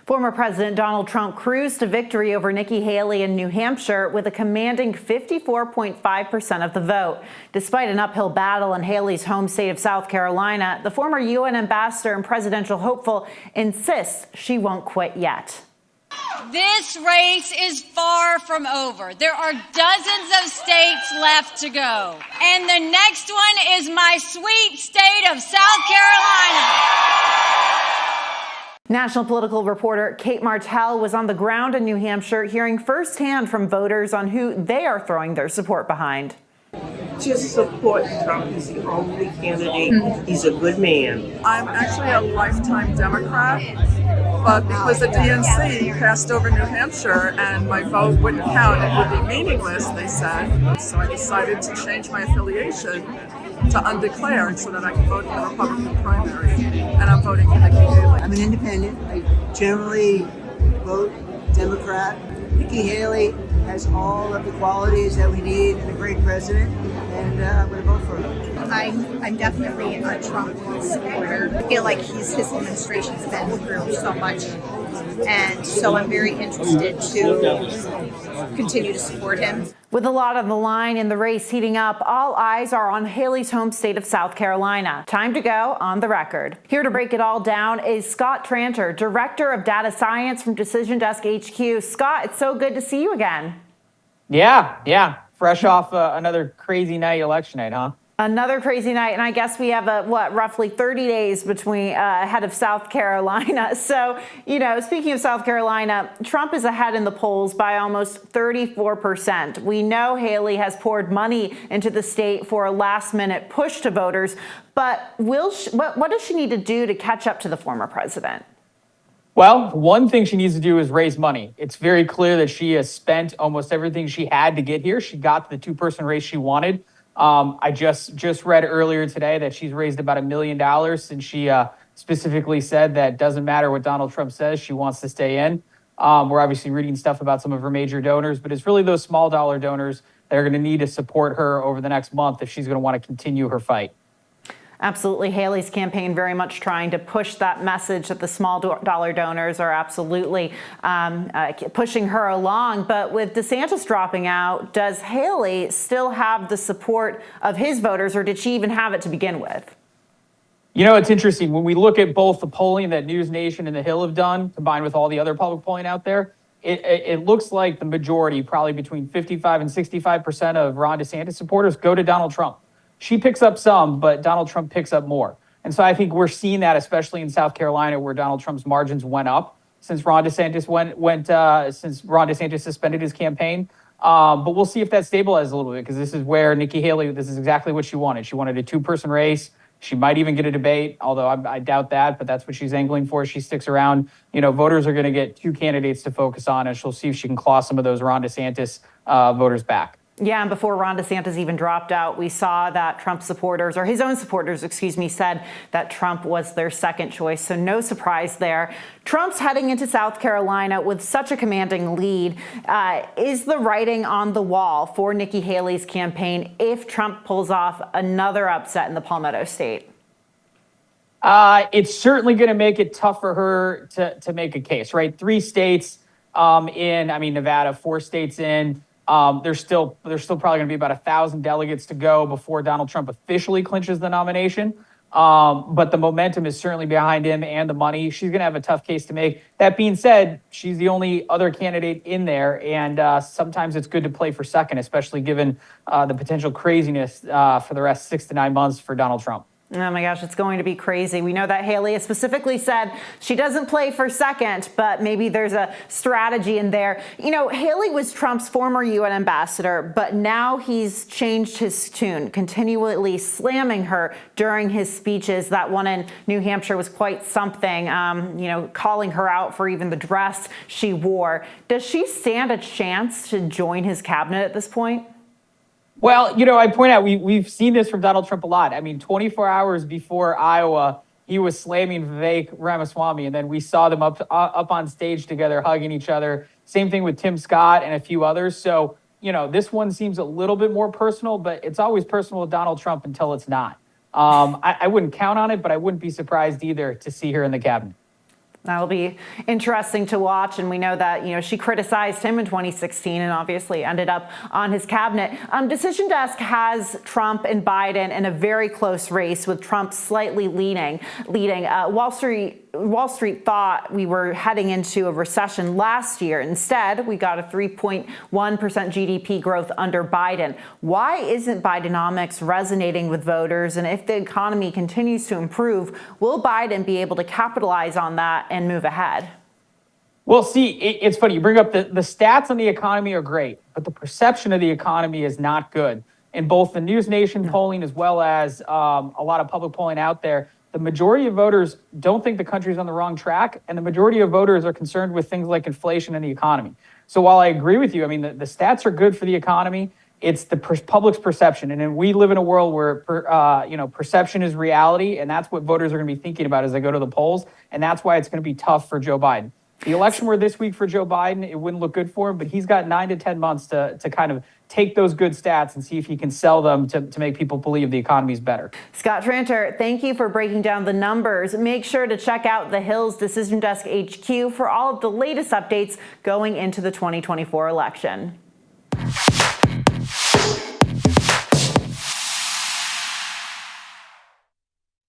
Former President Donald Trump cruised to victory over Nikki Haley in New Hampshire with a commanding 54.5% of the vote. Despite an uphill battle in Haley's home state of South Carolina, the former UN ambassador and presidential hopeful insists she won't quit yet. This race is far from over. There are dozens of states left to go. And the next one is my sweet state of South Carolina. National political reporter Kate Martell was on the ground in New Hampshire, hearing firsthand from voters on who they are throwing their support behind. Just support Trump. He's the only candidate. He's a good man. I'm actually a lifetime Democrat, but because the DNC passed over New Hampshire and my vote wouldn't count, it would be meaningless, they said. So I decided to change my affiliation to undeclared so that I can vote in the Republican primary. And I'm voting for Nikki Haley. I'm an independent. I generally vote Democrat. Nikki Haley has all of the qualities that we need in a great president, and I'm going to vote for her. I'm definitely a Trump supporter. I feel like his administration's been through so much, and so I'm very interested to continue to support him. With a lot on the line in the race heating up, all eyes are on Haley's home state of South Carolina. Time to go on the record. Here to break it all down is Scott Tranter, Director of Data Science from Decision Desk HQ. Scott, it's so good to see you again. Yeah. Fresh off another crazy night, election night, huh? Another crazy night, and I guess we have roughly 30 days between ahead of South Carolina. So, speaking of South Carolina, Trump is ahead in the polls by almost 34%. We know Haley has poured money into the state for a last-minute push to voters, but what does she need to do to catch up to the former president? Well, one thing she needs to do is raise money. It's very clear that she has spent almost everything she had to get here. She got the two-person race she wanted. I just read earlier today that she's raised about $1 million since she specifically said that doesn't matter what Donald Trump says, she wants to stay in. We're obviously reading stuff about some of her major donors, but it's really those small dollar donors that are going to need to support her over the next month if she's going to want to continue her fight. Absolutely. Haley's campaign very much trying to push that message that the small dollar donors are absolutely pushing her along. But with DeSantis dropping out, does Haley still have the support of his voters, or did she even have it to begin with? It's interesting. When we look at both the polling that News Nation and The Hill have done, combined with all the other public polling out there, it looks like the majority, probably between 55 and 65% of Ron DeSantis supporters, go to Donald Trump. She picks up some, but Donald Trump picks up more. And so I think we're seeing that, especially in South Carolina, where Donald Trump's margins went up since Ron DeSantis suspended his campaign. But we'll see if that stabilizes a little bit, because this is where Nikki Haley, this is exactly what she wanted. She wanted a two-person race. She might even get a debate, although I doubt that, but that's what she's angling for. She sticks around. Voters are going to get two candidates to focus on, and she'll see if she can claw some of those Ron DeSantis voters back. Yeah, and before Ron DeSantis even dropped out, we saw that Trump supporters, or his own supporters, said that Trump was their second choice. So no surprise there. Trump's heading into South Carolina with such a commanding lead. Is the writing on the wall for Nikki Haley's campaign if Trump pulls off another upset in the Palmetto State? It's certainly going to make it tough for her to make a case, right? 3 states Nevada, 4 states in. There's still probably going to be about 1,000 delegates to go before Donald Trump officially clinches the nomination. But the momentum is certainly behind him, and the money. She's going to have a tough case to make. That being said, she's the only other candidate in there, and sometimes it's good to play for second, especially given the potential craziness for the rest 6 to 9 months for Donald Trump. Oh my gosh, it's going to be crazy. We know that Haley has specifically said she doesn't play for second, but maybe there's a strategy in there. Haley was Trump's former UN ambassador, but now he's changed his tune, continually slamming her during his speeches. That one in New Hampshire was quite something, calling her out for even the dress she wore. Does she stand a chance to join his cabinet at this point? Well, I point out we've seen this from Donald Trump a lot. 24 hours before Iowa, he was slamming Vivek Ramaswamy, and then we saw them up on stage together, hugging each other. Same thing with Tim Scott and a few others. So, this one seems a little bit more personal, but it's always personal with Donald Trump until it's not. I wouldn't count on it, but I wouldn't be surprised either to see her in the cabinet. That'll be interesting to watch. And we know that, she criticized him in 2016 and obviously ended up on his cabinet. Decision Desk has Trump and Biden in a very close race, with Trump slightly leading. Wall Street thought we were heading into a recession last year. Instead, we got a 3.1% GDP growth under Biden. Why isn't Bidenomics resonating with voters? And if the economy continues to improve, will Biden be able to capitalize on that and move ahead? Well, see, it's funny. You bring up the stats on the economy are great, but the perception of the economy is not good. In both the News Nation polling as well as a lot of public polling out there, the majority of voters don't think the country's on the wrong track, and the majority of voters are concerned with things like inflation and the economy. So while I agree with you, I mean, the stats are good for the economy. It's the public's perception. And then we live in a world where, perception is reality, and that's what voters are going to be thinking about as they go to the polls, and that's why it's going to be tough for Joe Biden. The election were this week for Joe Biden, it wouldn't look good for him, but he's got 9 to 10 months to kind of take those good stats and see if he can sell them to make people believe the economy's better. Scott Tranter, thank you for breaking down the numbers. Make sure to check out the Hill's Decision Desk HQ for all of the latest updates going into the 2024 election.